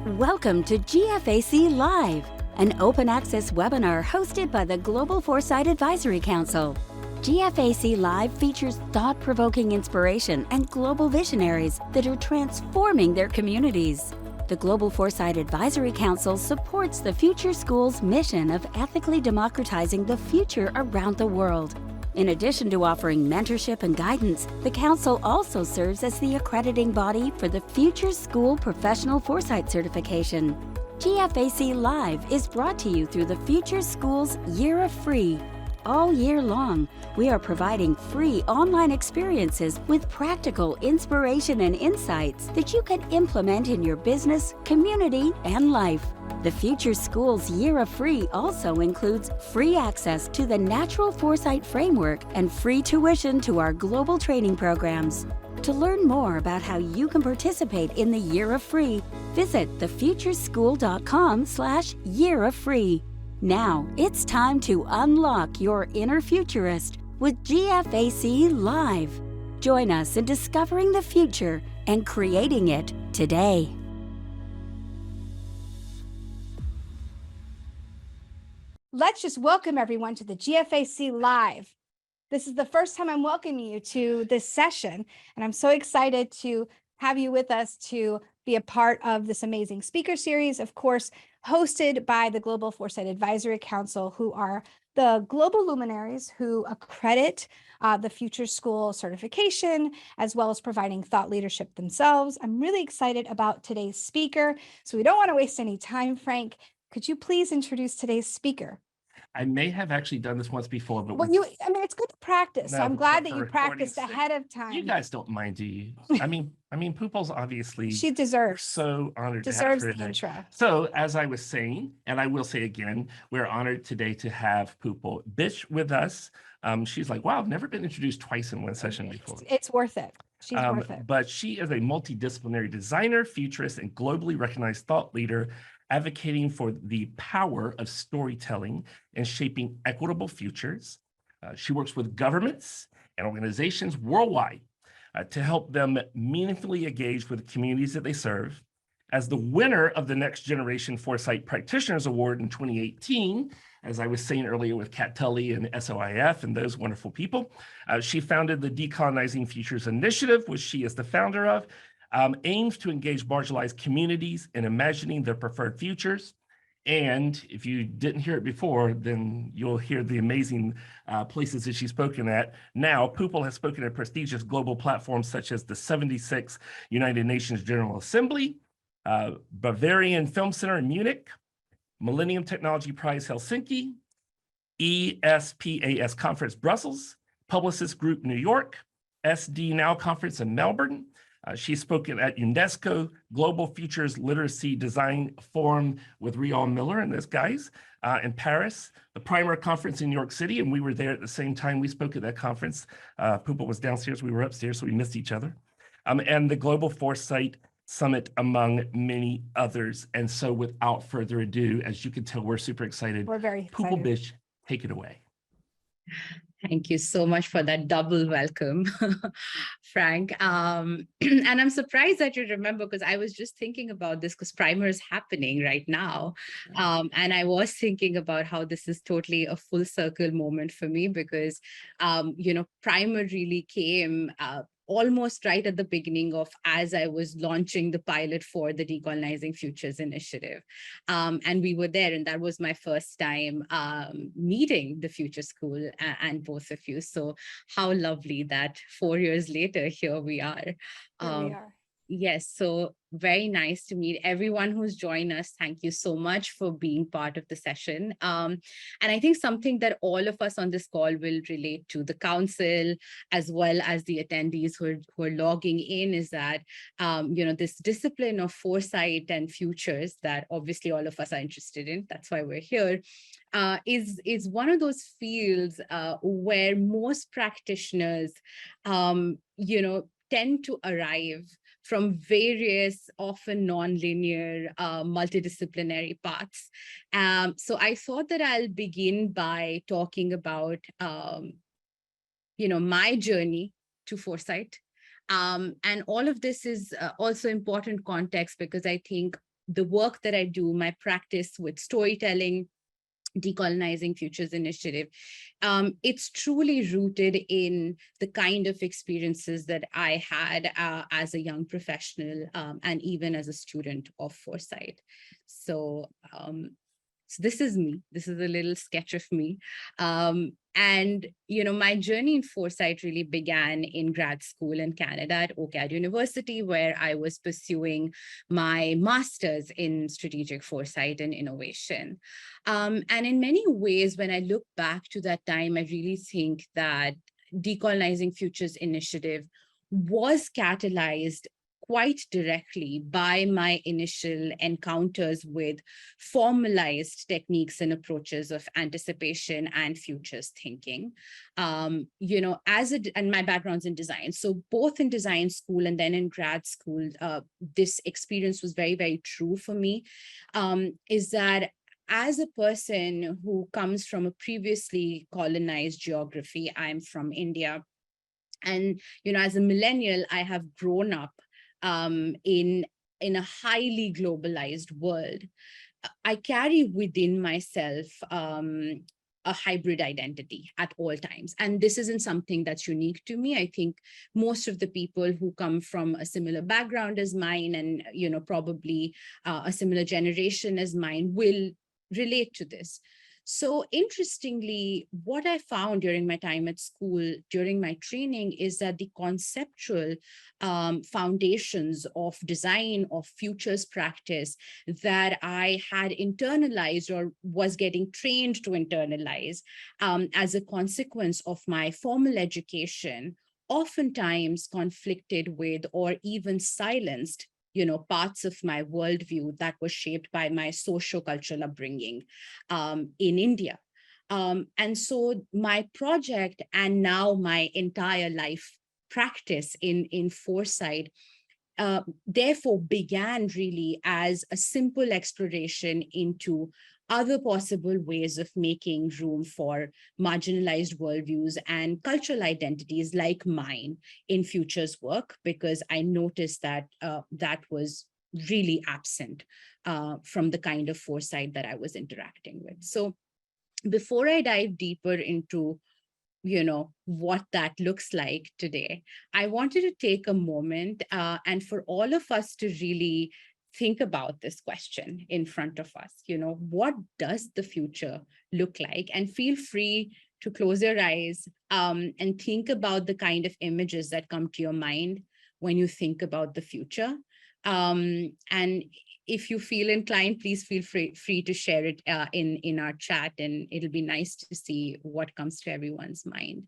Welcome to GFAC Live, an open access webinar hosted by the Global Foresight Advisory Council. GFAC Live features thought-provoking inspiration and global visionaries that are transforming their communities. The Global Foresight Advisory Council supports the Future School's mission of ethically democratizing the future around the world. In addition to offering mentorship and guidance, the Council also serves as the accrediting body for the Future School Professional Foresight Certification. GFAC Live is brought to you through the Future School's Year of Free. All year long, we are providing free online experiences with practical inspiration and insights that you can implement in your business, community, and life. The Future School's Year of Free also includes free access to the Natural Foresight Framework and free tuition to our global training programs. To learn more about how you can participate in the Year of Free, visit thefutureschool.com/Year of Free. Now, it's time to unlock your inner futurist with GFAC Live. Join us in discovering the future and creating it today. Let's just welcome everyone to the GFAC Live. This is the first time I'm welcoming you to this session, and I'm so excited to have you with us to be a part of this amazing speaker series, of course, hosted by the Global Foresight Advisory Council, who are the global luminaries who accredit the Future School certification, as well as providing thought leadership themselves. I'm really excited about today's speaker, so we don't want to waste any time. Frank, could you please introduce today's speaker? I may have actually done this once before, but well, it's good to practice. So I'm glad that you practiced ahead of time. You guys don't mind, do you? I mean, Pupul's obviously she deserves. So honored deserves to have her the intro. So as I was saying, and I will say again, we're honored today to have Pupul Bisht with us. She's like, wow, I've never been introduced twice in one session before. It's worth it. She's worth it. But she is a multidisciplinary designer, futurist, and globally recognized thought leader, advocating for the power of storytelling and shaping equitable futures. She works with governments and organizations worldwide to help them meaningfully engage with the communities that they serve. As the winner of the Next Generation Foresight Practitioners Award in 2018, as I was saying earlier with Kat Tully and SOIF and those wonderful people, she founded the Decolonizing Futures Initiative, which she is the founder of, aims to engage marginalized communities in imagining their preferred futures. And if you didn't hear it before, then you'll hear the amazing places that she's spoken at. Now, Pupul has spoken at prestigious global platforms such as the 76th United Nations General Assembly, Bavarian Film Center in Munich, Millennium Technology Prize Helsinki, ESPAS Conference Brussels, Publicist Group New York, SD Now Conference in Melbourne. She's spoken at UNESCO Global Futures Literacy Design Forum with Rial Miller and those guys in Paris, the Primer Conference in New York City, and we were there at the same time. We spoke at that conference. Pupul was downstairs, we were upstairs, so we missed each other. And the Global Foresight Summit, among many others. And so without further ado, as you can tell, we're super excited. We're very excited. Pupul Bisht, take it away. Thank you so much for that double welcome, Frank. And I'm surprised that you remember, because I was just thinking about this because Primer is happening right now. And I was thinking about how this is totally a full circle moment for me because, Primer really came almost right at the beginning of as I was launching the pilot for the Decolonizing Futures initiative. And we were there, and that was my first time meeting the Future School and both of you. So how lovely that 4 years later, here we are. Here we are. Yes, so very nice to meet everyone who's joined us. Thank you so much for being part of the session. And I think something that all of us on this call will relate to, the council, as well as the attendees who are logging in, is that, this discipline of foresight and futures that obviously all of us are interested in, that's why we're here, is one of those fields where most practitioners, tend to arrive from various, often non-linear, multidisciplinary paths. So I thought that I'll begin by talking about, my journey to foresight. And all of this is also important context because I think the work that I do, my practice with storytelling, Decolonizing Futures Initiative, it's truly rooted in the kind of experiences that I had as a young professional and even as a student of foresight. So, so this is me. This is a little sketch of me. And, my journey in foresight really began in grad school in Canada at OCAD University, where I was pursuing my master's in strategic foresight and innovation. And in many ways, when I look back to that time, I really think that Decolonizing Futures Initiative was catalyzed quite directly by my initial encounters with formalized techniques and approaches of anticipation and futures thinking. And my background's in design. So both in design school and then in grad school, this experience was very, very true for me, is that as a person who comes from a previously colonized geography, I'm from India. And, as a millennial, I have grown up in a highly globalized world. I carry within myself a hybrid identity at all times. And this isn't something that's unique to me. I think most of the people who come from a similar background as mine and, probably a similar generation as mine will relate to this. So interestingly, what I found during my time at school, during my training, is that the conceptual foundations of design, of futures practice that I had internalized or was getting trained to internalize as a consequence of my formal education, oftentimes conflicted with or even silenced parts of my worldview that was shaped by my socio-cultural upbringing in India. And so my project and now my entire life practice in foresight therefore began really as a simple exploration into other possible ways of making room for marginalized worldviews and cultural identities like mine in futures work, because I noticed that that was really absent from the kind of foresight that I was interacting with. So before I dive deeper into what that looks like today, I wanted to take a moment and for all of us to really think about this question in front of us. What does the future look like? And feel free to close your eyes and think about the kind of images that come to your mind when you think about the future. And if you feel inclined, please feel free to share it in our chat, and it'll be nice to see what comes to everyone's mind.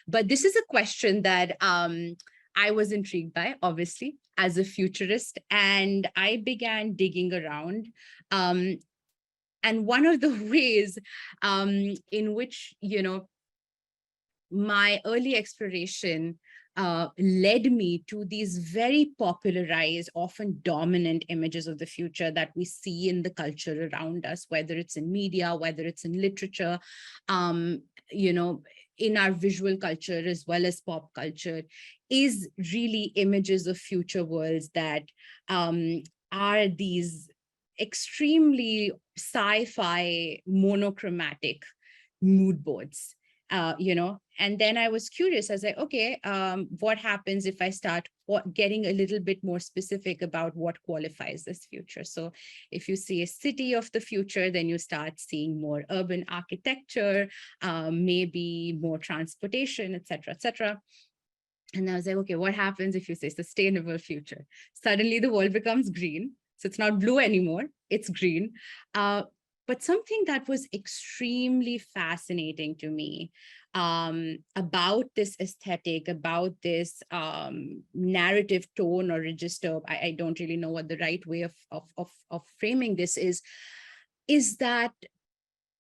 But this is a question that I was intrigued by, obviously, as a futurist, and I began digging around. And one of the ways in which, my early exploration led me to these very popularized, often dominant images of the future that we see in the culture around us, whether it's in media, whether it's in literature, in our visual culture as well as pop culture, is really images of future worlds that are these extremely sci-fi monochromatic mood boards. And then I was curious. I was like, okay, what happens if I start getting a little bit more specific about what qualifies this future? So if you see a city of the future, then you start seeing more urban architecture, maybe more transportation, et cetera, et cetera. And I was like, okay, what happens if you say sustainable future? Suddenly the world becomes green. So it's not blue anymore, it's green. But something that was extremely fascinating to me about this aesthetic, about this narrative tone or register, I don't really know what the right way of framing this is that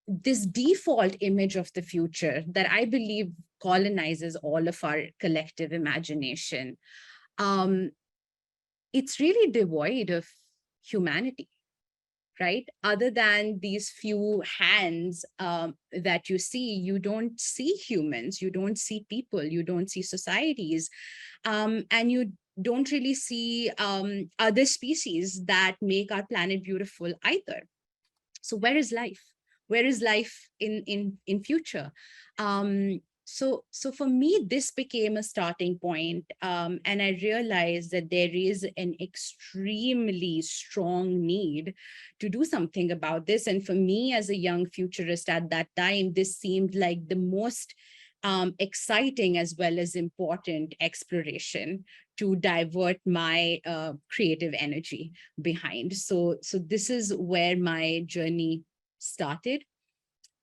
this default image of the future that I believe colonizes all of our collective imagination, it's really devoid of humanity. Right? Other than these few hands that you see, you don't see humans, you don't see people, you don't see societies, and you don't really see other species that make our planet beautiful either. So where is life? Where is life in future? So for me, this became a starting point, and I realized that there is an extremely strong need to do something about this. And for me, as a young futurist at that time, this seemed like the most exciting as well as important exploration to divert my creative energy behind. So this is where my journey started.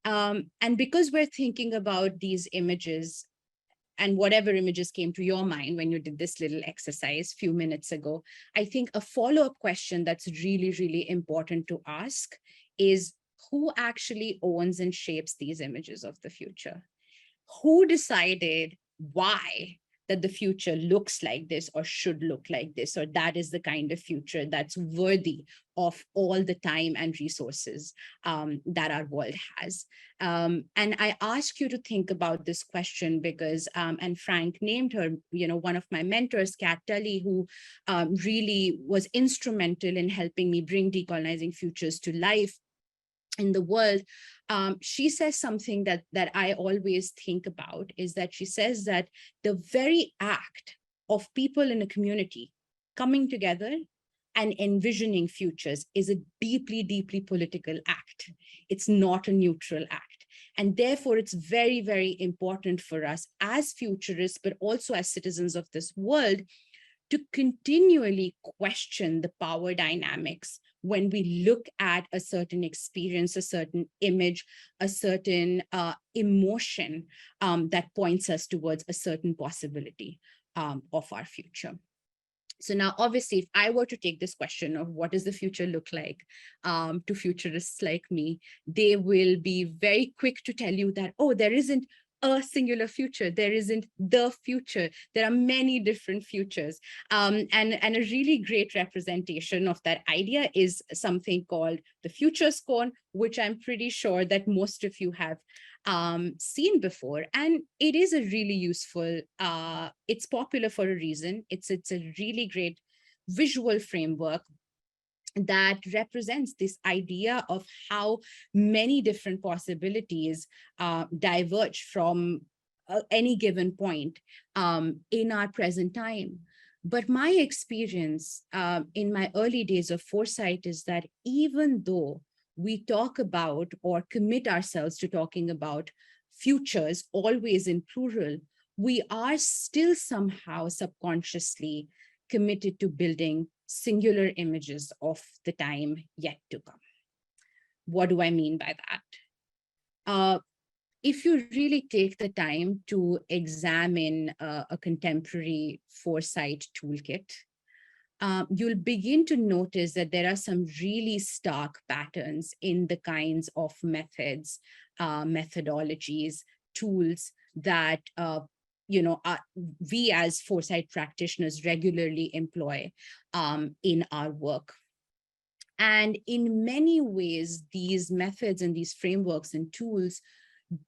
And because we're thinking about these images and whatever images came to your mind when you did this little exercise a few minutes ago, I think a follow-up question that's really, really important to ask is, who actually owns and shapes these images of the future? Who decided why that the future looks like this or should look like this, or that is the kind of future that's worthy of all the time and resources that our world has? And I ask you to think about this question because, and Frank named her, one of my mentors, Kat Tully, who really was instrumental in helping me bring Decolonizing Futures to life in the world. She says something that I always think about, is that she says that the very act of people in a community coming together and envisioning futures is a deeply, deeply political act. It's not a neutral act. And therefore, it's very, very important for us as futurists, but also as citizens of this world, to continually question the power dynamics when we look at a certain experience, a certain image, a certain emotion that points us towards a certain possibility of our future. So now, obviously, if I were to take this question of what does the future look like to futurists like me, they will be very quick to tell you that, oh, there isn't a singular future. There isn't the future. There are many different futures. And a really great representation of that idea is something called the Futures Cone, which I'm pretty sure that most of you have seen before. And it is a really useful, it's popular for a reason. It's a really great visual framework that represents this idea of how many different possibilities diverge from any given point in our present time. But my experience in my early days of foresight is that even though we talk about or commit ourselves to talking about futures always in plural, we are still somehow subconsciously committed to building singular images of the time yet to come. What do I mean by that? If you really take the time to examine a contemporary foresight toolkit, you'll begin to notice that there are some really stark patterns in the kinds of methods, methodologies, tools that we as foresight practitioners regularly employ in our work. And in many ways, these methods and these frameworks and tools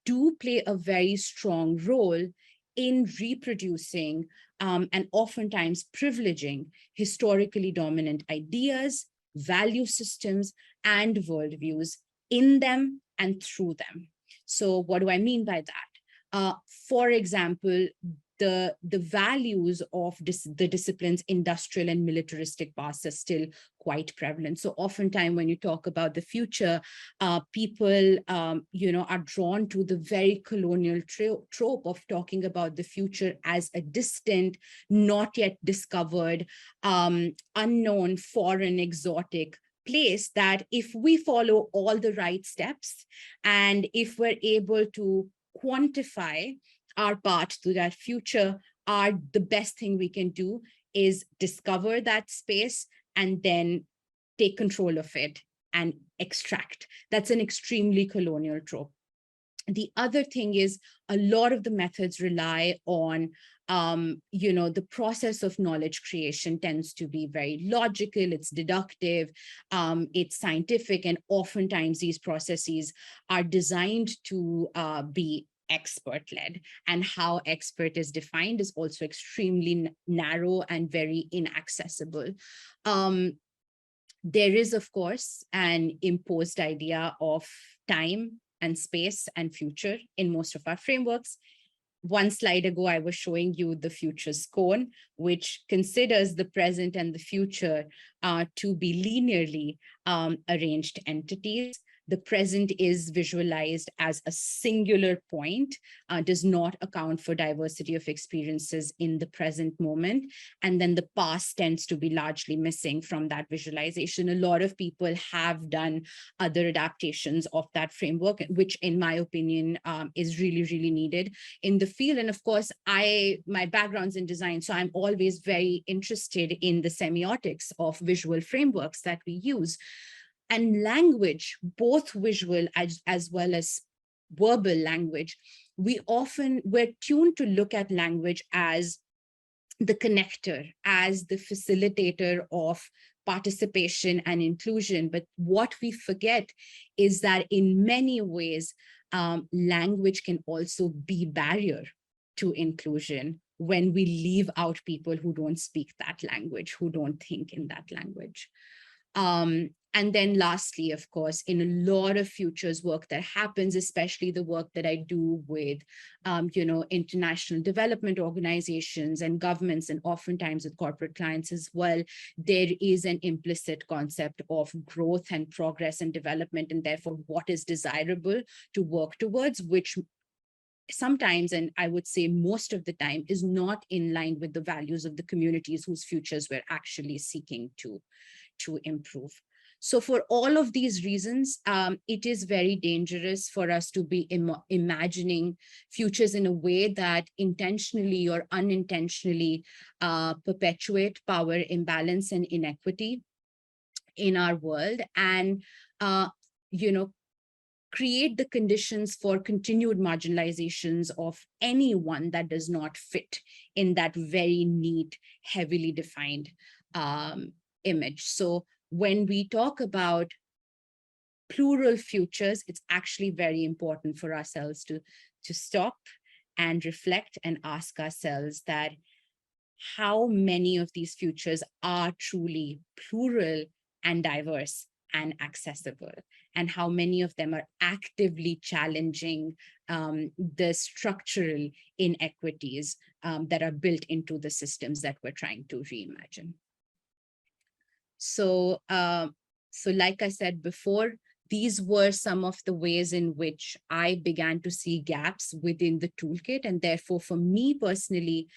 do play a very strong role in reproducing and oftentimes privileging historically dominant ideas, value systems, and worldviews in them and through them. So what do I mean by that? For example, the values of the disciplines industrial and militaristic past are still quite prevalent. So oftentimes when you talk about the future, people are drawn to the very colonial trope of talking about the future as a distant, not yet discovered, unknown, foreign, exotic place that if we follow all the right steps and if we're able to quantify our path to that future, the best thing we can do is discover that space and then take control of it and extract. That's an extremely colonial trope. The other thing is a lot of the methods rely on, the process of knowledge creation tends to be very logical, it's deductive, it's scientific, and oftentimes these processes are designed to be expert-led, and how expert is defined is also extremely narrow and very inaccessible. There is, of course, an imposed idea of time and space and future in most of our frameworks. One slide ago, I was showing you the futures cone, which considers the present and the future to be linearly arranged entities. The present is visualized as a singular point, does not account for diversity of experiences in the present moment. And then the past tends to be largely missing from that visualization. A lot of people have done other adaptations of that framework, which in my opinion is really, really needed in the field. And of course, my background's in design, so I'm always very interested in the semiotics of visual frameworks that we use. And language, both visual as well as verbal language, we're tuned to look at language as the connector, as the facilitator of participation and inclusion. But what we forget is that in many ways, language can also be barrier to inclusion when we leave out people who don't speak that language, who don't think in that language. And then lastly, of course, in a lot of futures work that happens, especially the work that I do with, international development organizations and governments, and oftentimes with corporate clients as well, there is an implicit concept of growth and progress and development, and therefore what is desirable to work towards, which sometimes, and I would say most of the time, is not in line with the values of the communities whose futures we're actually seeking to improve. So for all of these reasons, it is very dangerous for us to be imagining futures in a way that intentionally or unintentionally perpetuate power imbalance and inequity in our world, and create the conditions for continued marginalizations of anyone that does not fit in that very neat, heavily defined image. So when we talk about plural futures, it's actually very important for ourselves to stop and reflect and ask ourselves that how many of these futures are truly plural and diverse and accessible, and how many of them are actively challenging the structural inequities that are built into the systems that we're trying to reimagine. So, like I said before, these were some of the ways in which I began to see gaps within the toolkit. And therefore, for me personally,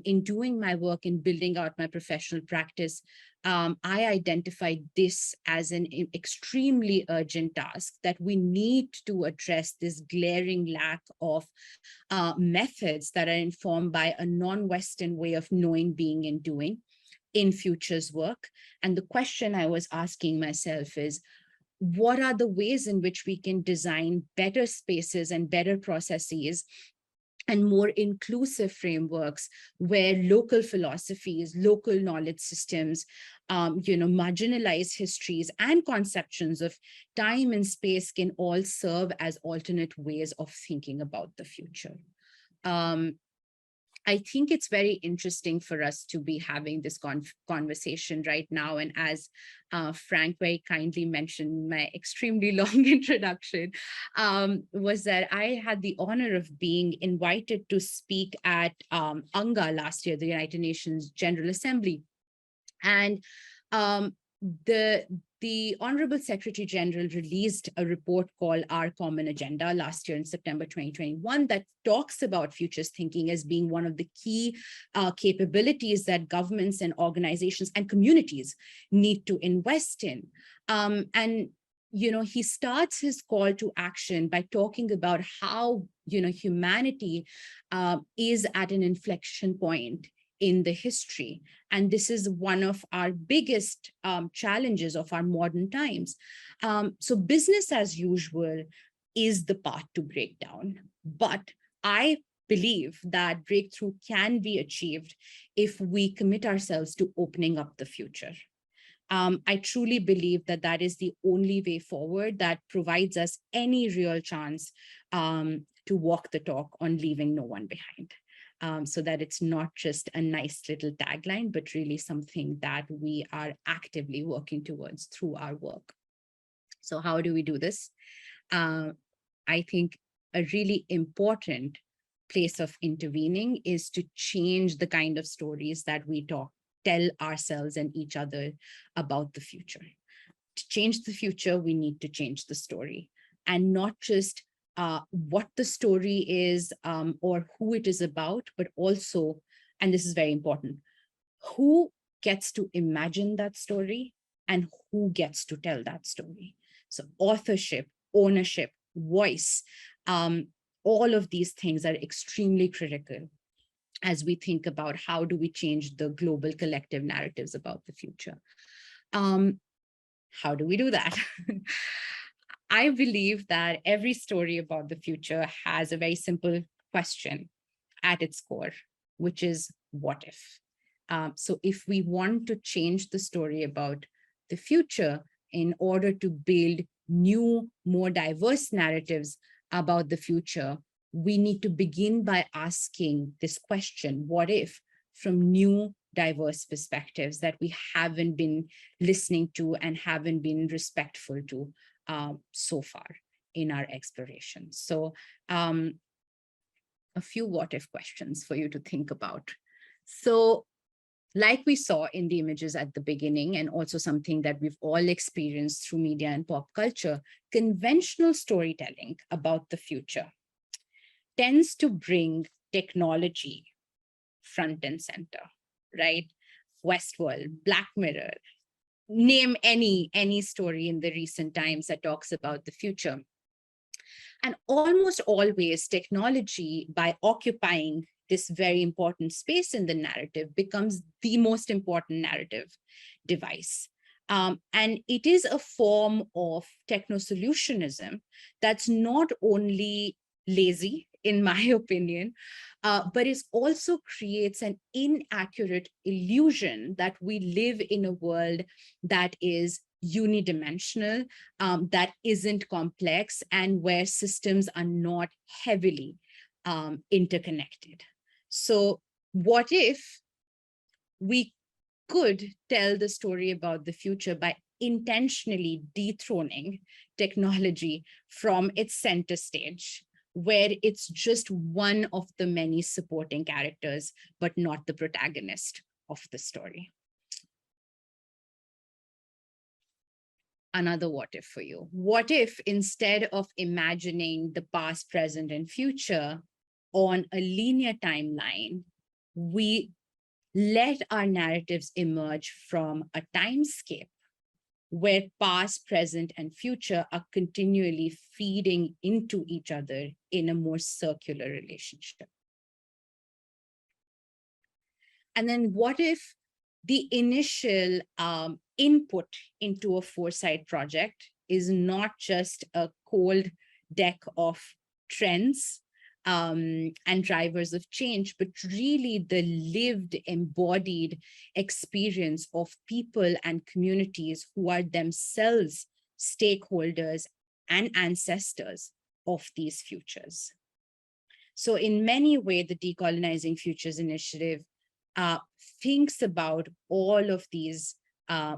in doing my work in building out my professional practice, I identified this as an extremely urgent task, that we need to address this glaring lack of methods that are informed by a non-Western way of knowing, being, and doing in futures work. And the question I was asking myself is, what are the ways in which we can design better spaces and better processes and more inclusive frameworks where local philosophies, local knowledge systems, marginalized histories and conceptions of time and space can all serve as alternate ways of thinking about the future. I think it's very interesting for us to be having this conversation right now. And as Frank very kindly mentioned, my extremely long introduction was that I had the honor of being invited to speak at UNGA last year, the United Nations General Assembly. And the Honorable Secretary General released a report called Our Common Agenda last year in September 2021 that talks about futures thinking as being one of the key capabilities that governments and organizations and communities need to invest in. And he starts his call to action by talking about how humanity is at an inflection point in the history. And this is one of our biggest challenges of our modern times. So business as usual is the path to breakdown. But I believe that breakthrough can be achieved if we commit ourselves to opening up the future. I truly believe that that is the only way forward that provides us any real chance to walk the talk on leaving no one behind. So that it's not just a nice little tagline, but really something that we are actively working towards through our work. So how do we do this? I think a really important place of intervening is to change the kind of stories that we tell ourselves and each other about the future. To change the future, we need to change the story, and not just what the story is or who it is about, but also, and this is very important, who gets to imagine that story and who gets to tell that story. So authorship, ownership, voice, all of these things are extremely critical as we think about how do we change the global collective narratives about the future. How do we do that? I believe that every story about the future has a very simple question at its core, which is what if? So if we want to change the story about the future in order to build new, more diverse narratives about the future, we need to begin by asking this question, what if, from new, diverse perspectives that we haven't been listening to and haven't been respectful to so far in our exploration. So a few what if questions for you to think about. So like we saw in the images at the beginning, and also something that we've all experienced through media and pop culture, conventional storytelling about the future tends to bring technology front and center, right? Westworld, Black Mirror, name any story in the recent times that talks about the future. And almost always technology, by occupying this very important space in the narrative, becomes the most important narrative device. And it is a form of techno-solutionism that's not only lazy, in my opinion, but it also creates an inaccurate illusion that we live in a world that is unidimensional, that isn't complex, and where systems are not heavily interconnected. So what if we could tell the story about the future by intentionally dethroning technology from its center stage, where it's just one of the many supporting characters, but not the protagonist of the story? Another what if for you. What if instead of imagining the past, present, and future on a linear timeline, we let our narratives emerge from a timescape where past, present, and future are continually feeding into each other in a more circular relationship? And then what if the initial input into a foresight project is not just a cold deck of trends and drivers of change, but really the lived, embodied experience of people and communities who are themselves stakeholders and ancestors of these futures? So in many ways, the Decolonizing Futures Initiative thinks about all of these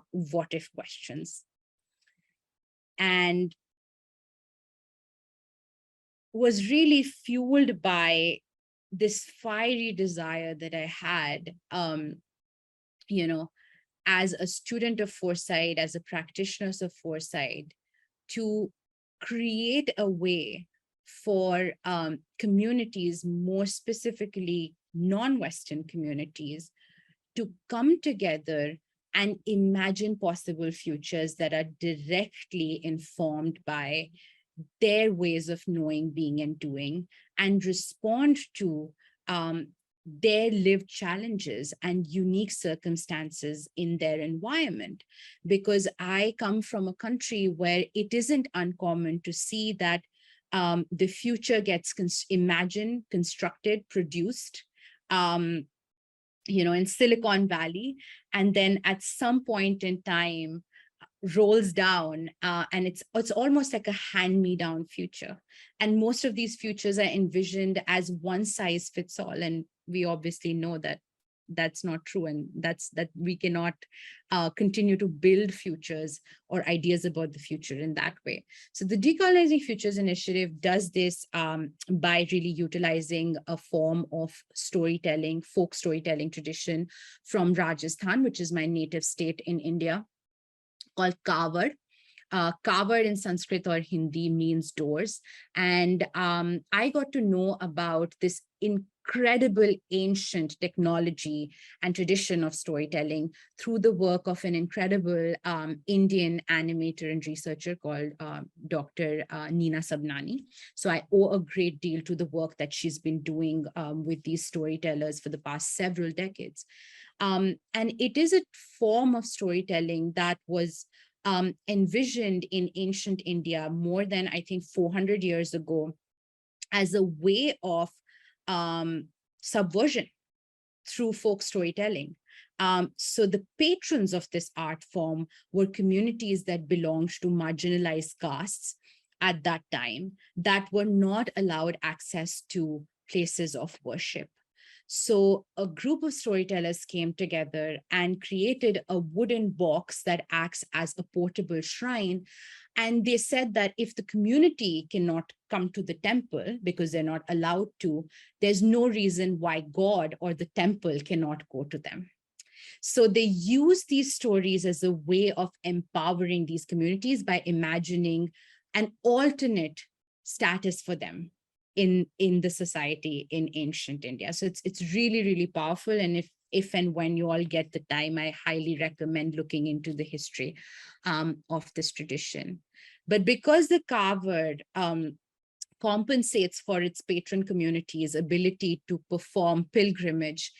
what if questions, and was really fueled by this fiery desire that I had, as a student of foresight, as a practitioner of foresight, to create a way for communities, more specifically non-Western communities, to come together and imagine possible futures that are directly informed by their ways of knowing, being, and doing, and respond to their lived challenges and unique circumstances in their environment. Because I come from a country where it isn't uncommon to see that the future gets imagined, constructed, produced, in Silicon Valley, and then at some point in time, rolls down, and it's almost like a hand-me-down future. And most of these futures are envisioned as one size fits all. And we obviously know that that's not true, and that we cannot continue to build futures or ideas about the future in that way. So the Decolonizing Futures Initiative does this by really utilizing a form of storytelling, folk storytelling tradition from Rajasthan, which is my native state in India, called Kawad. Kawad in Sanskrit or Hindi means doors. And I got to know about this incredible ancient technology and tradition of storytelling through the work of an incredible Indian animator and researcher called Dr. Nina Sabnani. So I owe a great deal to the work that she's been doing with these storytellers for the past several decades. And it is a form of storytelling that was envisioned in ancient India more than, I think, 400 years ago as a way of subversion through folk storytelling. So the patrons of this art form were communities that belonged to marginalized castes at that time that were not allowed access to places of worship. So a group of storytellers came together and created a wooden box that acts as a portable shrine. And they said that if the community cannot come to the temple because they're not allowed to, there's no reason why God or the temple cannot go to them. So they use these stories as a way of empowering these communities by imagining an alternate status for them in the society in ancient India. So it's really, really powerful. And if and when you all get the time, I highly recommend looking into the history of this tradition. But because the Kawad compensates for its patron community's ability to perform pilgrimage,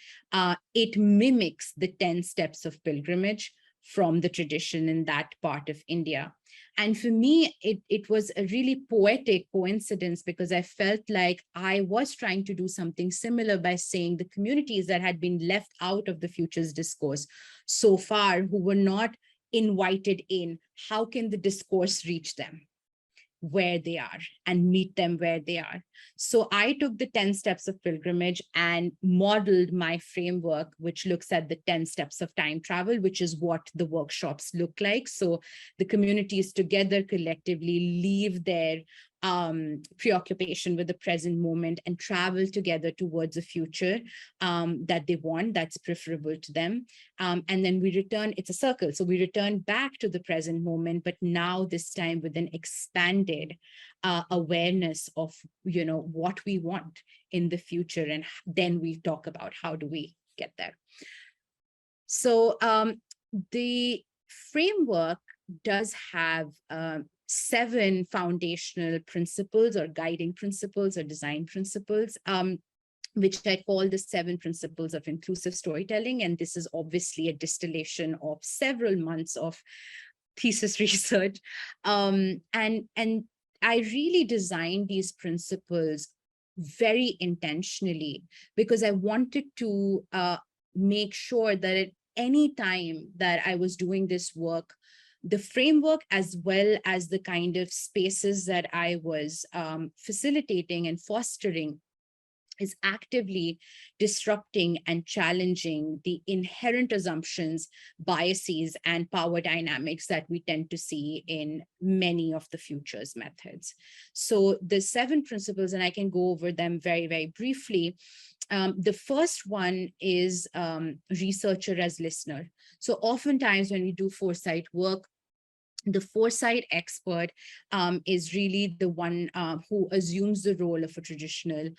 it mimics the 10 steps of pilgrimage from the tradition in that part of India. And for me, it was a really poetic coincidence because I felt like I was trying to do something similar by saying the communities that had been left out of the futures discourse so far, who were not invited in, how can the discourse reach them where they are and meet them where they are? So I took the 10 steps of pilgrimage and modeled my framework, which looks at the 10 steps of time travel, which is what the workshops look like. So the communities together collectively leave their preoccupation with the present moment and travel together towards a future that they want, that's preferable to them. And then we return, it's a circle. So we return back to the present moment, but now this time with an expanded awareness of, you know, what we want in the future. And then we talk about how do we get there. So the framework does have 7 foundational principles or guiding principles or design principles, which I call the 7 principles of inclusive storytelling. And this is obviously a distillation of several months of thesis research. And I really designed these principles very intentionally because I wanted to make sure that at any time that I was doing this work, the framework as well as the kind of spaces that I was facilitating and fostering is actively disrupting and challenging the inherent assumptions, biases, and power dynamics that we tend to see in many of the futures methods. So the 7 principles, and I can go over them very, very briefly. The first one is researcher as listener. So oftentimes when we do foresight work, the foresight expert is really the one who assumes the role of a traditional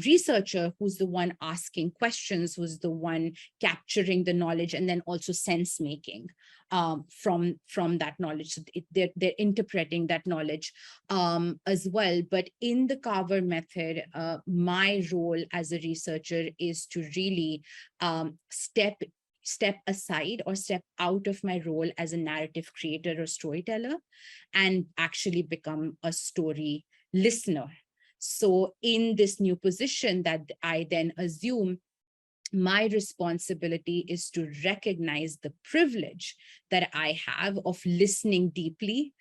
researcher, who's the one asking questions, who's the one capturing the knowledge, and then also sense making from that knowledge. So they're interpreting that knowledge as well. But in the Kawad method, my role as a researcher is to really step aside or step out of my role as a narrative creator or storyteller and actually become a story listener. So in this new position that I then assume, my responsibility is to recognize the privilege that I have of listening deeply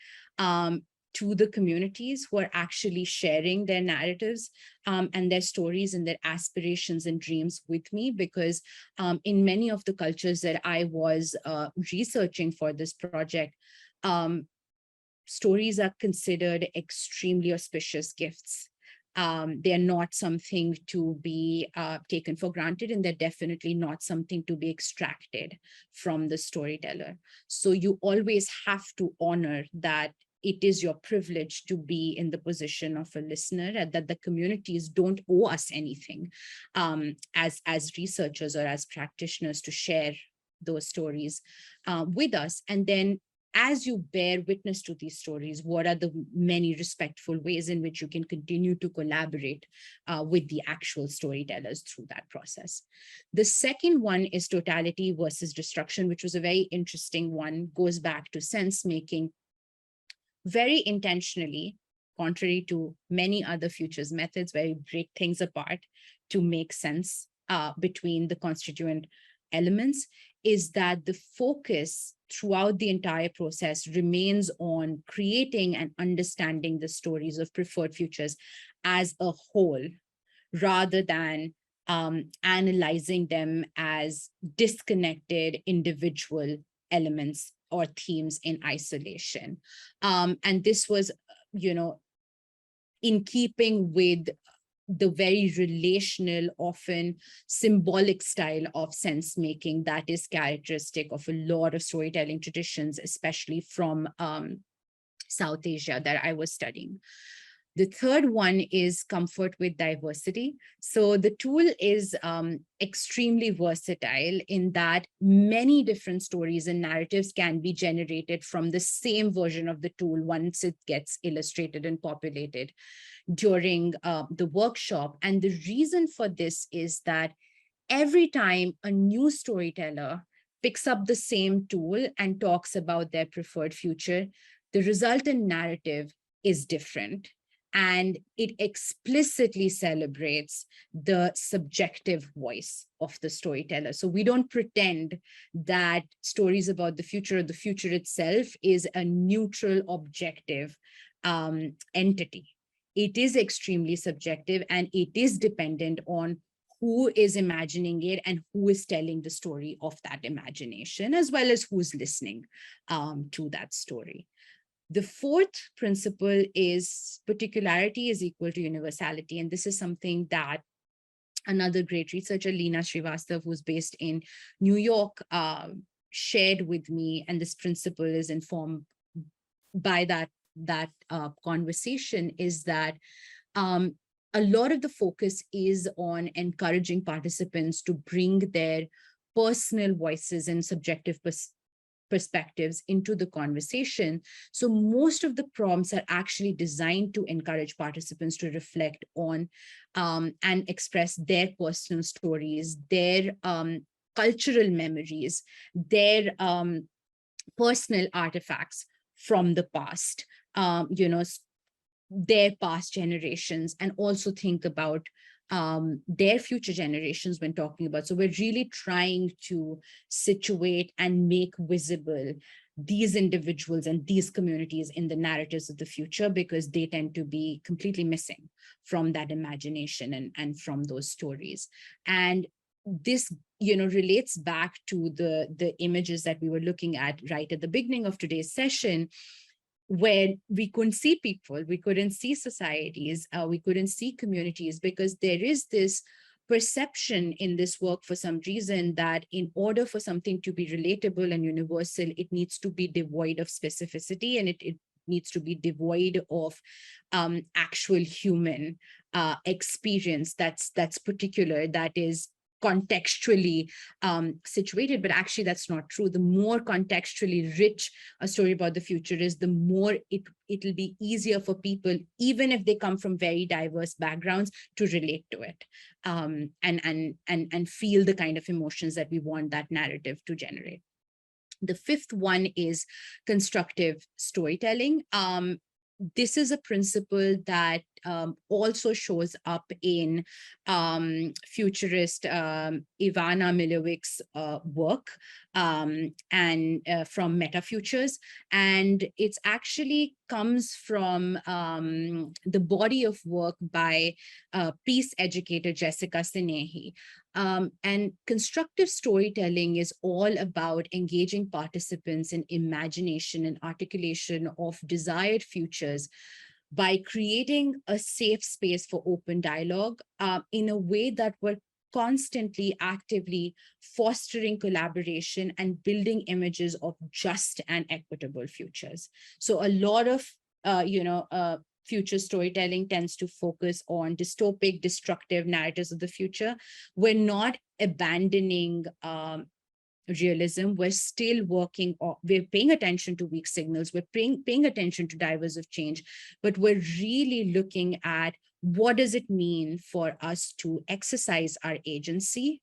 to the communities who are actually sharing their narratives and their stories and their aspirations and dreams with me, because in many of the cultures that I was researching for this project, stories are considered extremely auspicious gifts. They're not something to be taken for granted, and they're definitely not something to be extracted from the storyteller. So you always have to honor that it is your privilege to be in the position of a listener, and that the communities don't owe us anything as researchers or as practitioners to share those stories with us. And then as you bear witness to these stories, what are the many respectful ways in which you can continue to collaborate with the actual storytellers through that process? The second one is totality versus destruction, which was a very interesting one, goes back to sense making. Very intentionally, contrary to many other futures methods where you break things apart to make sense between the constituent elements, is that the focus throughout the entire process remains on creating and understanding the stories of preferred futures as a whole, rather than analyzing them as disconnected individual elements or themes in isolation. And this was, in keeping with the very relational, often symbolic style of sense making that is characteristic of a lot of storytelling traditions, especially from South Asia that I was studying. The third one is comfort with diversity. So the tool is extremely versatile in that many different stories and narratives can be generated from the same version of the tool once it gets illustrated and populated during the workshop. And the reason for this is that every time a new storyteller picks up the same tool and talks about their preferred future, the resultant narrative is different. And it explicitly celebrates the subjective voice of the storyteller. So we don't pretend that stories about the future or the future itself is a neutral, objective entity. It is extremely subjective, and it is dependent on who is imagining it and who is telling the story of that imagination, as well as who's listening to that story. The fourth principle is particularity is equal to universality. And this is something that another great researcher, Leena Srivastav, who's based in New York, shared with me. And this principle is informed by that conversation, is that a lot of the focus is on encouraging participants to bring their personal voices and subjective perspectives into the conversation. So most of the prompts are actually designed to encourage participants to reflect on and express their personal stories, their cultural memories, their personal artifacts from the past, their past generations, and also think about their future generations when talking about. So we're really trying to situate and make visible these individuals and these communities in the narratives of the future, because they tend to be completely missing from that imagination and from those stories. And this, relates back to the images that we were looking at right at the beginning of today's session, where we couldn't see people, we couldn't see societies, we couldn't see communities, because there is this perception in this work for some reason that in order for something to be relatable and universal, it needs to be devoid of specificity, and it needs to be devoid of actual human experience that's particular, that is contextually situated. But actually that's not true. The more contextually rich a story about the future is, the more it'll be easier for people, even if they come from very diverse backgrounds, to relate to it and feel the kind of emotions that we want that narrative to generate. The fifth one is constructive storytelling. this is a principle that also shows up in futurist Ivana Milovich's work and from Metafutures. And it's actually comes from the body of work by peace educator Jessica Sinehi. And constructive storytelling is all about engaging participants in imagination and articulation of desired futures by creating a safe space for open dialogue in a way that we're constantly, actively fostering collaboration and building images of just and equitable futures. So a lot of, future storytelling tends to focus on dystopic, destructive narratives of the future. We're not abandoning realism. We're still working on, we're paying attention to weak signals, we're paying attention to drivers of change, but we're really looking at what does it mean for us to exercise our agency,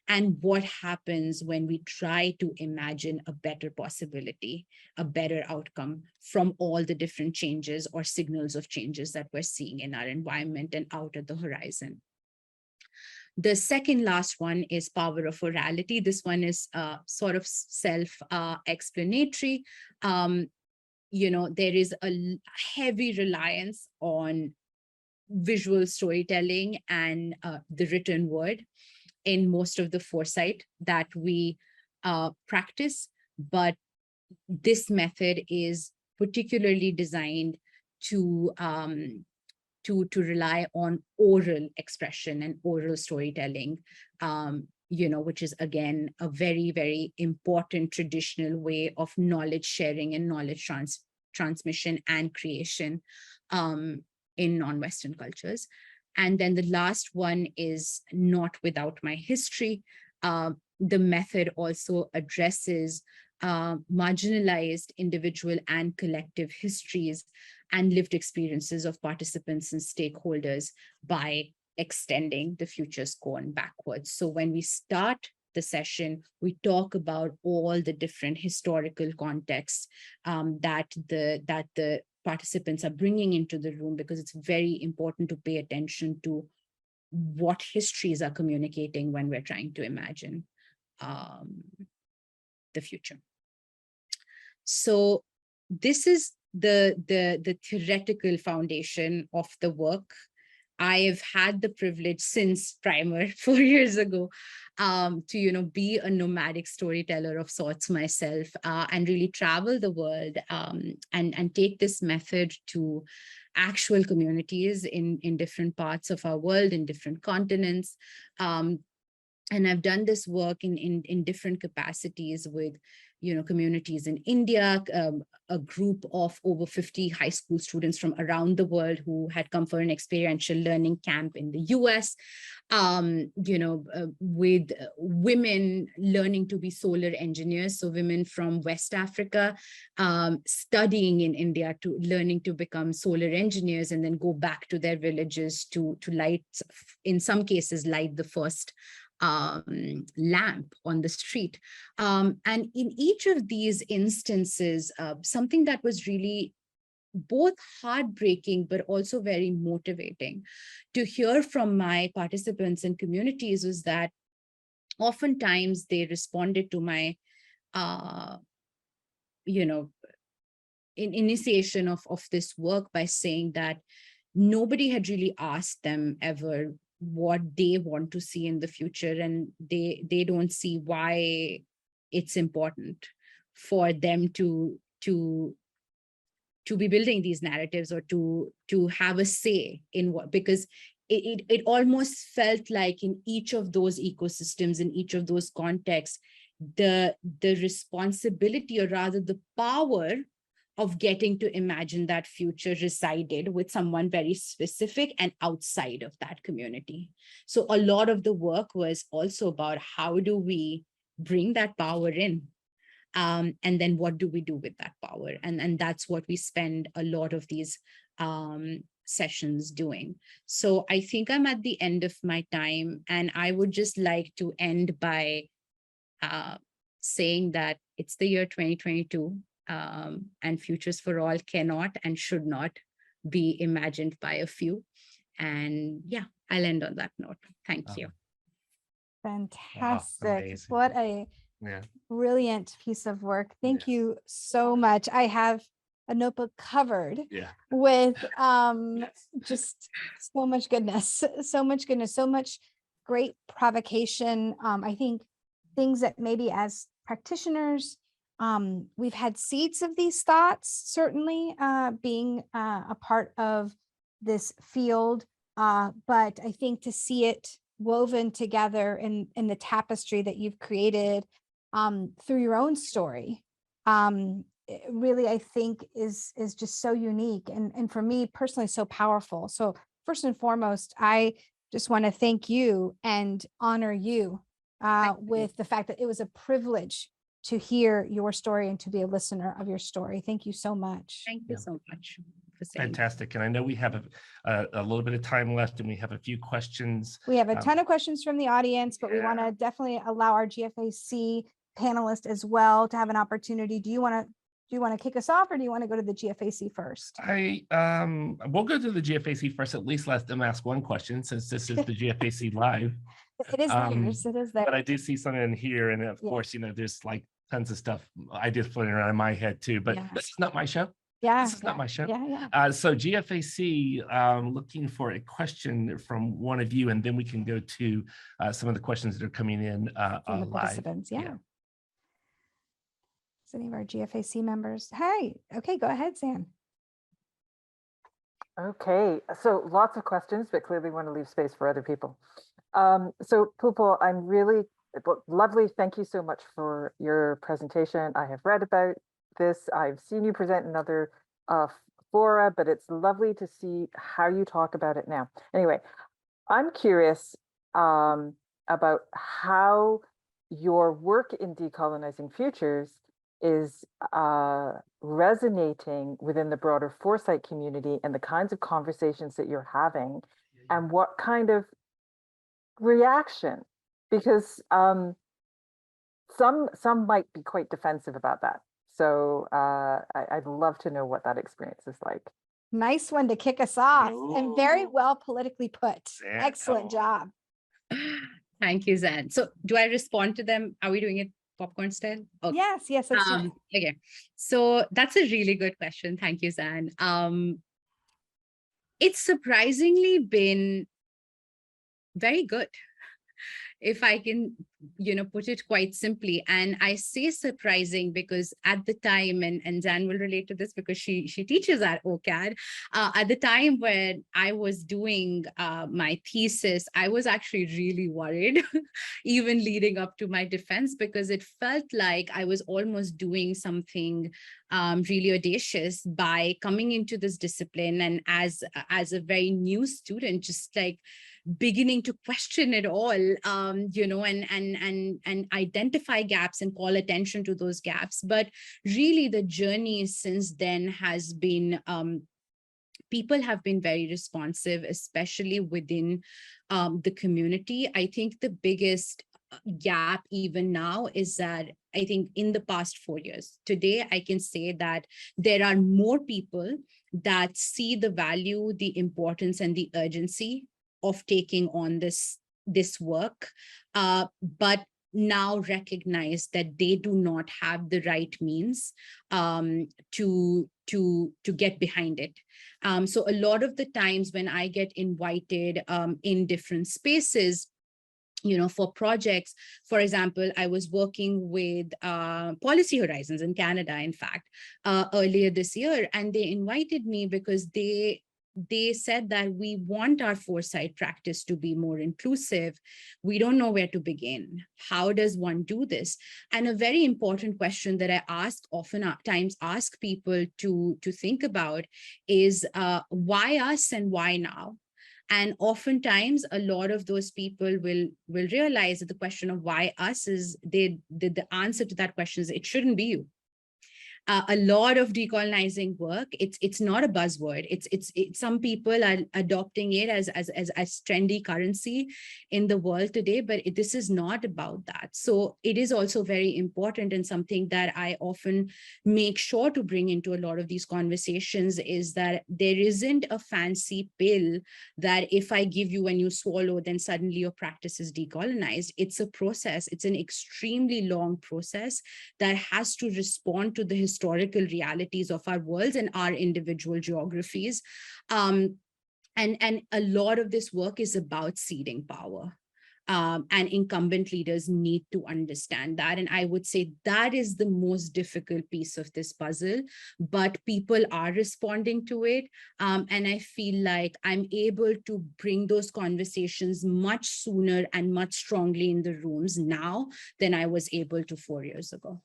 and what happens when we try to imagine a better possibility, a better outcome from all the different changes or signals of changes that we're seeing in our environment and out at the horizon. The second last one is power of orality. This one is sort of self-explanatory. There is a heavy reliance on visual storytelling and the written word in most of the foresight that we practice. But this method is particularly designed to rely on oral expression and oral storytelling, which is, again, a very, very important traditional way of knowledge sharing and knowledge transmission and creation in non-Western cultures. And then the last one is not without my history. The method also addresses marginalized individual and collective histories and lived experiences of participants and stakeholders by extending the future's core backwards. So when we start the session, we talk about all the different historical contexts that the participants are bringing into the room, because it's very important to pay attention to what histories are communicating when we're trying to imagine the future. So this is the theoretical foundation of the work. I have had the privilege since Primer 4 years ago to be a nomadic storyteller of sorts myself and really travel the world and take this method to actual communities in different parts of our world, in different continents. And I've done this work in different capacities with communities in India, a group of over 50 high school students from around the world who had come for an experiential learning camp in the US, with women learning to be solar engineers. So women from West Africa studying in India, to learning to become solar engineers and then go back to their villages to light, in some cases, light the first lamp on the street. And in each of these instances, something that was really both heartbreaking but also very motivating to hear from my participants and communities was that oftentimes they responded to my initiation of this work by saying that nobody had really asked them ever what they want to see in the future, and they don't see why it's important for them to be building these narratives or to have a say in what, because it almost felt like in each of those ecosystems, in each of those contexts, the responsibility, or rather the power of getting to imagine that future resided with someone very specific and outside of that community. So a lot of the work was also about how do we bring that power in, and then what do we do with that power? And that's what we spend a lot of these sessions doing. So I think I'm at the end of my time, and I would just like to end by saying that it's the year 2022. And Futures for All cannot and should not be imagined by a few. And yeah, I'll end on that note. Thank you. Fantastic. amazing. What a Yeah. brilliant piece of work. Thank Yeah. you so much. I have a notebook covered Yeah. with just so much goodness, so much great provocation. I think things that maybe as practitioners, we've had seeds of these thoughts, certainly being a part of this field. But I think to see it woven together in the tapestry that you've created through your own story, it really, I think is just so unique and for me personally so powerful. So first and foremost, I just want to thank you and honor you with the fact that it was a privilege to hear your story and to be a listener of your story. Thank you so much. Thank you so much for saying that. Fantastic. And I know we have a little bit of time left and we have a few questions. We have a ton of questions from the audience, but we want to definitely allow our GFAC panelists as well to have an opportunity. Do you want to kick us off, or do you want to go to the GFAC first? We'll go to the GFAC first. At least let them ask one question, since this is the GFAC live. It is theirs. It is theirs. But I do see something in here, and of course, there's like tons of stuff ideas floating around in my head too. But this is not my show. Yeah, this is not my show. Yeah. So GFAC, looking for a question from one of you, and then we can go to some of the questions that are coming in From the live. participants. Yeah. Is any of our GFAC members? Hey, okay, go ahead, Sam. Okay, so lots of questions, but clearly want to leave space for other people. So Pupul, I'm really lovely. Thank you so much for your presentation. I have read about this. I've seen you present in other fora, but it's lovely to see how you talk about it now. Anyway, I'm curious about how your work in decolonizing futures is resonating within the broader foresight community and the kinds of conversations that you're having, and what kind of reaction, because some might be quite defensive about that. So I'd love to know what that experience is like. Nice one to kick us off, and very well politically put. Excellent job. Thank you, Zan. So do I respond to them? Are we doing it popcorn style? Okay. Yes, let's do it. Okay, so that's a really good question. Thank you, Zan. It's surprisingly been very good, if I can, put it quite simply. And I say surprising because at the time, and Zan will relate to this because she teaches at OCAD, at the time when I was doing my thesis, I was actually really worried, even leading up to my defense, because it felt like I was almost doing something really audacious by coming into this discipline, and as a very new student, just like beginning to question it all, and identify gaps and call attention to those gaps. But really the journey since then has been, people have been very responsive, especially within the community. I think the biggest gap even now is that I think in the past 4 years, today I can say that there are more people that see the value, the importance, and the urgency of taking on this work, but now recognize that they do not have the right means to get behind it. So a lot of the times when I get invited in different spaces, for projects, for example, I was working with Policy Horizons in Canada, in fact, earlier this year, and they invited me because they said that we want our foresight practice to be more inclusive. We don't know where to begin. How does one do this? And a very important question that I oftentimes ask people to think about is why us and why now? And oftentimes a lot of those people will realize that the question of why us is the answer to that question is it shouldn't be you. A lot of decolonizing work, it's not a buzzword. It's some people are adopting it as trendy currency in the world today, but this is not about that. So it is also very important, and something that I often make sure to bring into a lot of these conversations is that there isn't a fancy pill that if I give you and you swallow, then suddenly your practice is decolonized. It's a process. It's an extremely long process that has to respond to the historical realities of our worlds and our individual geographies. And a lot of this work is about ceding power. And incumbent leaders need to understand that. And I would say that is the most difficult piece of this puzzle, but people are responding to it. And I feel like I'm able to bring those conversations much sooner and much strongly in the rooms now than I was able to 4 years ago.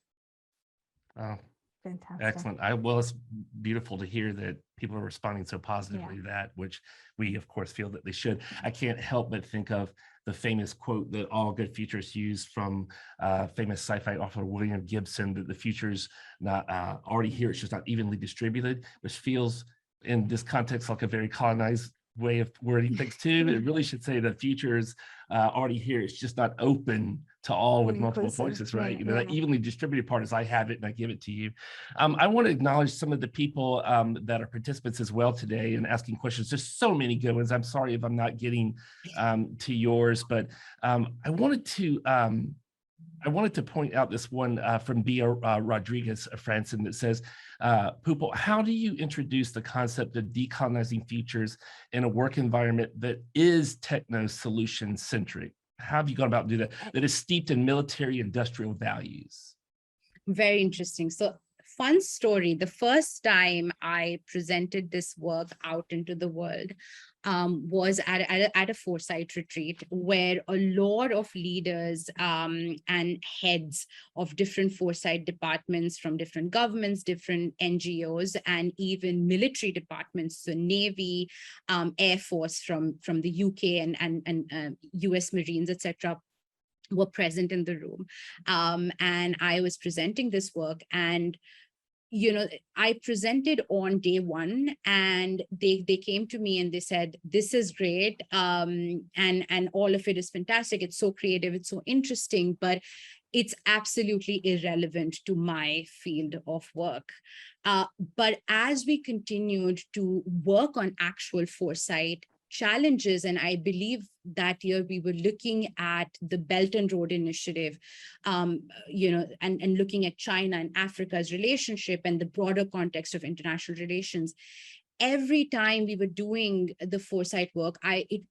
Oh, Fantastic. excellent. Well, it's beautiful to hear that people are responding so positively to that, which we, of course, feel that they should. I can't help but think of the famous quote that all good futurists use from famous sci-fi author William Gibson, that the future's not already here, it's just not evenly distributed, which feels in this context like a very colonized way of wording things too. It really should say the future's already here, it's just not open to all with multiple voices, right? You know, that evenly distributed part is I have it and I give it to you. I want to acknowledge some of the people that are participants as well today and asking questions. There's so many good ones. I'm sorry if I'm not getting to yours, but I wanted to point out this one from Bia Rodriguez of Franson that says, Pupul, how do you introduce the concept of decolonizing futures in a work environment that is techno-solution centric? How have you gone about doing that is steeped in military industrial values? Very interesting. So fun story. The first time I presented this work out into the world was at a foresight retreat where a lot of leaders and heads of different foresight departments from different governments, different NGOs, and even military departments, so Navy, Air Force from the UK and US Marines, etc., were present in the room. And I was presenting this work, and I presented on day one, and they came to me and they said, this is great. And all of it is fantastic. It's so creative. It's so interesting, but it's absolutely irrelevant to my field of work. But as we continued to work on actual foresight challenges, and I believe that year we were looking at the Belt and Road Initiative, and looking at China and Africa's relationship and the broader context of international relations. Every time we were doing the foresight work,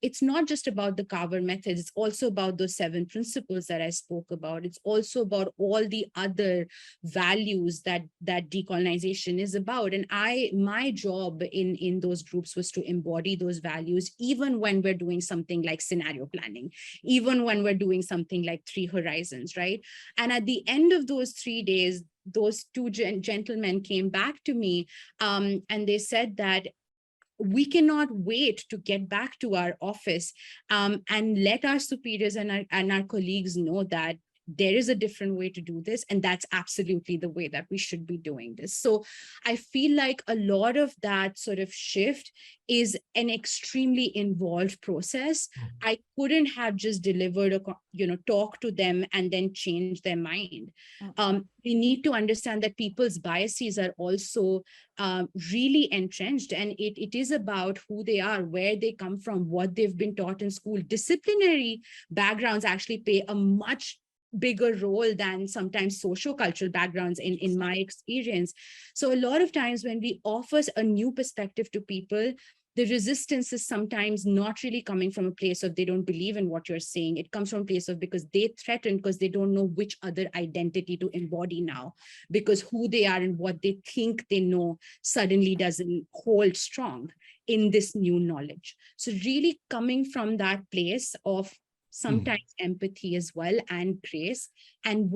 it's not just about the Carver methods, it's also about those 7 principles that I spoke about. It's also about all the other values that decolonization is about. And my job in those groups was to embody those values, even when we're doing something like scenario planning, even when we're doing something like 3 horizons, right? And at the end of those 3 days, those 2 gentlemen came back to me and they said that we cannot wait to get back to our office and let our superiors and our colleagues know that there is a different way to do this, and that's absolutely the way that we should be doing this. So I feel like a lot of that sort of shift is an extremely involved process. I couldn't have just delivered talk to them and then change their mind. We need to understand that people's biases are also really entrenched, and it is about who they are, where they come from, what they've been taught in school. Disciplinary backgrounds actually play a much bigger role than sometimes socio-cultural backgrounds in my experience. So a lot of times when we offer a new perspective to people, the resistance is sometimes not really coming from a place of they don't believe in what you're saying. It comes from a place of because they threaten, because they don't know which other identity to embody now, because who they are and what they think they know suddenly doesn't hold strong in this new knowledge. So really coming from that place of sometimes empathy as well and grace, and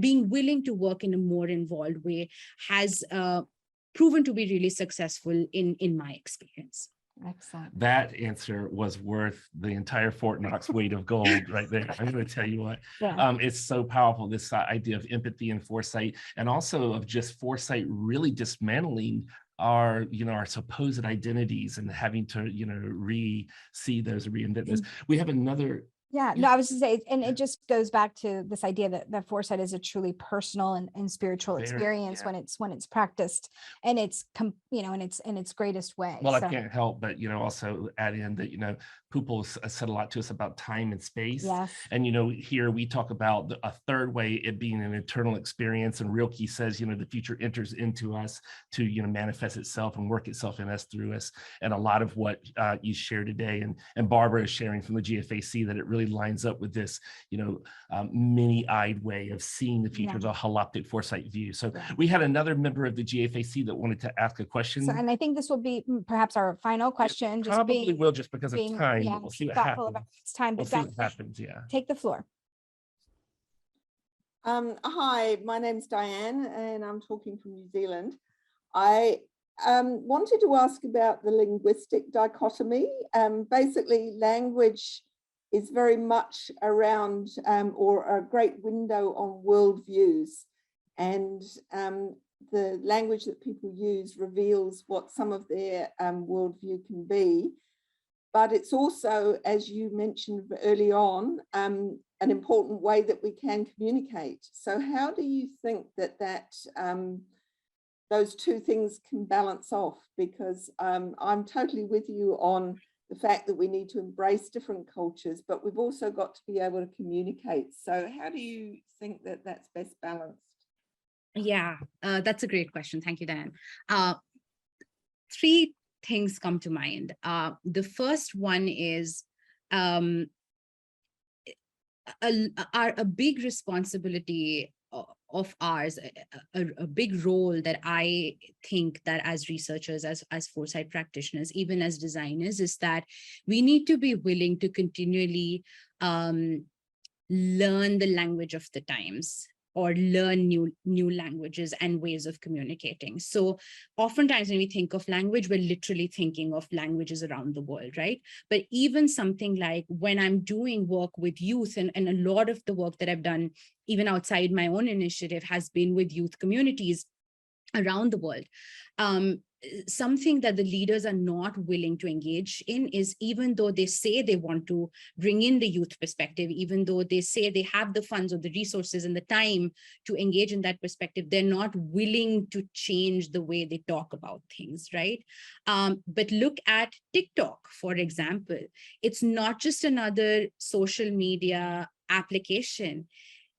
being willing to work in a more involved way has proven to be really successful in my experience. Excellent. That answer was worth the entire Fort Knox weight of gold right there. I'm going to tell you what, Yeah. it's so powerful, this idea of empathy and foresight, and also of just foresight really dismantling our supposed identities and having to, see those, reinvent those. We have another. Yeah, no, I was just saying, and it just goes back to this idea that foresight is a truly personal and spiritual experience when it's practiced and it's in its greatest way. Well, So, I can't help but also add in that Pupul said a lot to us about time and space. yes. And here we talk about a third way, it being an eternal experience. And Rilke says the future enters into us to manifest itself and work itself in us, through us. And a lot of what you share today, and Barbara is sharing from the GFAC, that it really lines up with this many-eyed way of seeing the future, the holoptic foresight view. So we had another member of the GFAC that wanted to ask a question. So, and I think this will be perhaps our final question. It probably will, just because of time. Yeah, We'll see what thoughtful happens. about its time, We'll but see what happens. Yeah. take the floor. Hi, my name's Diane and I'm talking from New Zealand. I wanted to ask about the linguistic dichotomy. Basically, language is very much around or a great window on worldviews, and the language that people use reveals what some of their worldview can be. But it's also, as you mentioned early on, an important way that we can communicate. So how do you think that those two things can balance off? Because I'm totally with you on the fact that we need to embrace different cultures, but we've also got to be able to communicate. So how do you think that that's best balanced? Yeah, that's a great question. Thank you, Diane. Three things come to mind. The first one is a big responsibility of ours, a big role that I think that as researchers, as foresight practitioners, even as designers, is that we need to be willing to continually learn the language of the times, or learn new languages and ways of communicating. So oftentimes when we think of language, we're literally thinking of languages around the world, right? But even something like when I'm doing work with youth, and a lot of the work that I've done, even outside my own initiative, has been with youth communities around the world. Something that the leaders are not willing to engage in is, even though they say they want to bring in the youth perspective, even though they say they have the funds or the resources and the time to engage in that perspective, they're not willing to change the way they talk about things, right? But look at TikTok, for example. It's not just another social media application.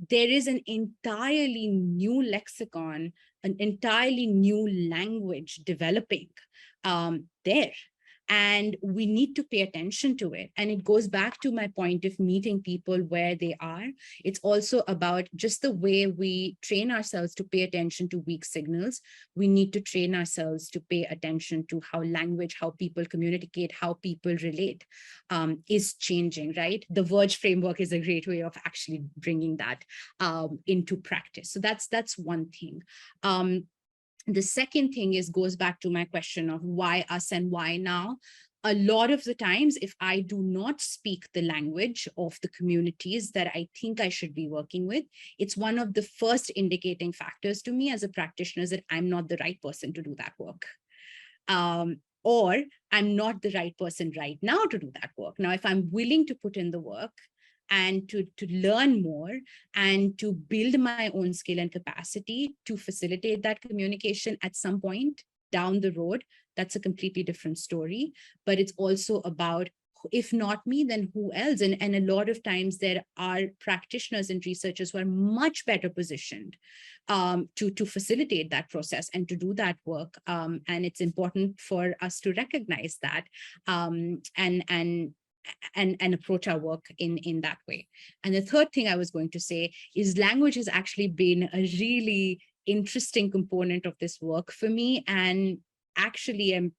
There is an entirely new lexicon, an entirely new language developing there. And we need to pay attention to it. And it goes back to my point of meeting people where they are. It's also about just the way we train ourselves to pay attention to weak signals. We need to train ourselves to pay attention to how language, how people communicate, how people relate is changing, right? The Verge framework is a great way of actually bringing that into practice. So that's one thing. The second thing goes back to my question of why us and why now. A lot of the times, if I do not speak the language of the communities that I think I should be working with, it's one of the first indicating factors to me as a practitioner that I'm not the right person to do that work. Or I'm not the right person right now to do that work. Now, if I'm willing to put in the work and to learn more and to build my own skill and capacity to facilitate that communication at some point down the road, that's a completely different story. But it's also about, if not me, then who else? And a lot of times there are practitioners and researchers who are much better positioned to facilitate that process and to do that work. And it's important for us to recognize that and approach our work in that way. And the third thing I was going to say is language has actually been a really interesting component of this work for me. And actually,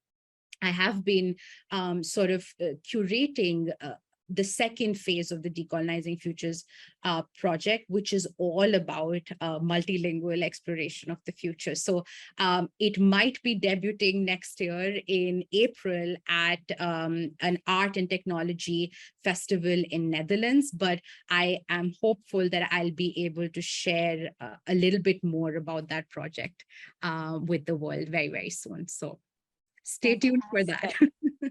I have been sort of curating the second phase of the Decolonizing Futures project, which is all about multilingual exploration of the future. So it might be debuting next year in April at an art and technology festival in Netherlands, but I am hopeful that I'll be able to share a little bit more about that project with the world very, very soon. So stay tuned for that.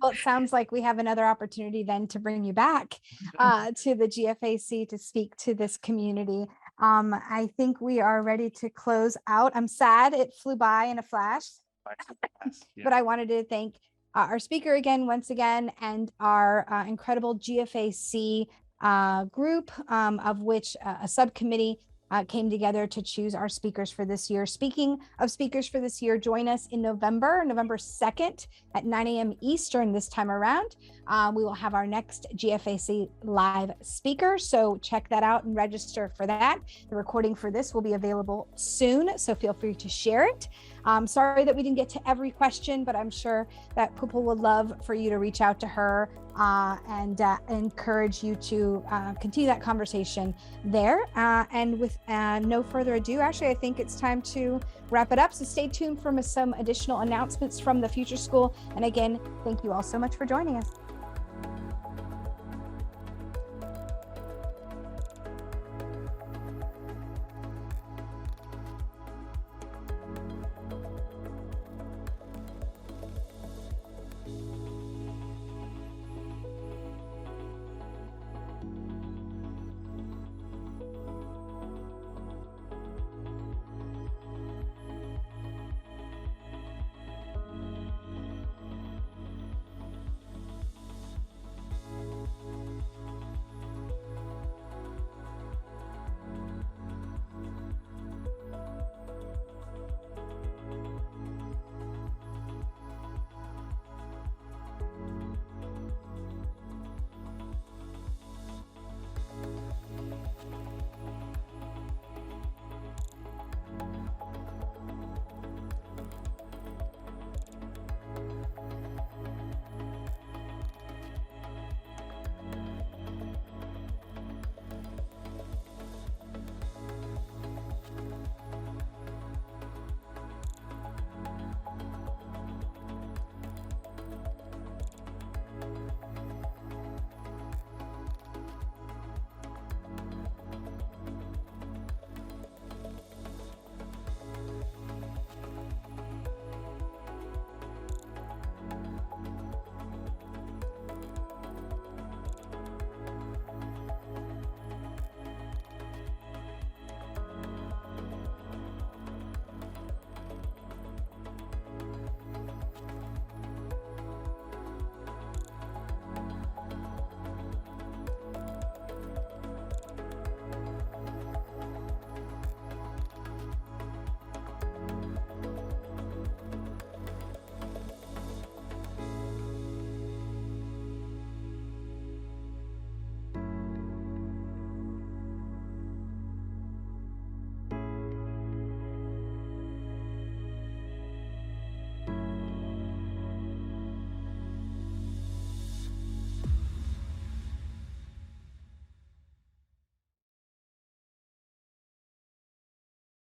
Well, it sounds like we have another opportunity then to bring you back to the GFAC to speak to this community. I think we are ready to close out. I'm sad it flew by in a flash, but I wanted to thank our speaker again, once again, and our incredible GFAC group, of which a subcommittee came together to choose our speakers for this year. Speaking of speakers for this year, join us in November 2nd at 9 a.m. Eastern this time around. We will have our next GFAC live speaker, so check that out and register for that. The recording for this will be available soon, so feel free to share it. Sorry that we didn't get to every question, but I'm sure that Pupul would love for you to reach out to her and encourage you to continue that conversation there. And with no further ado, actually, I think it's time to wrap it up. So stay tuned for some additional announcements from the Future School. And again, thank you all so much for joining us.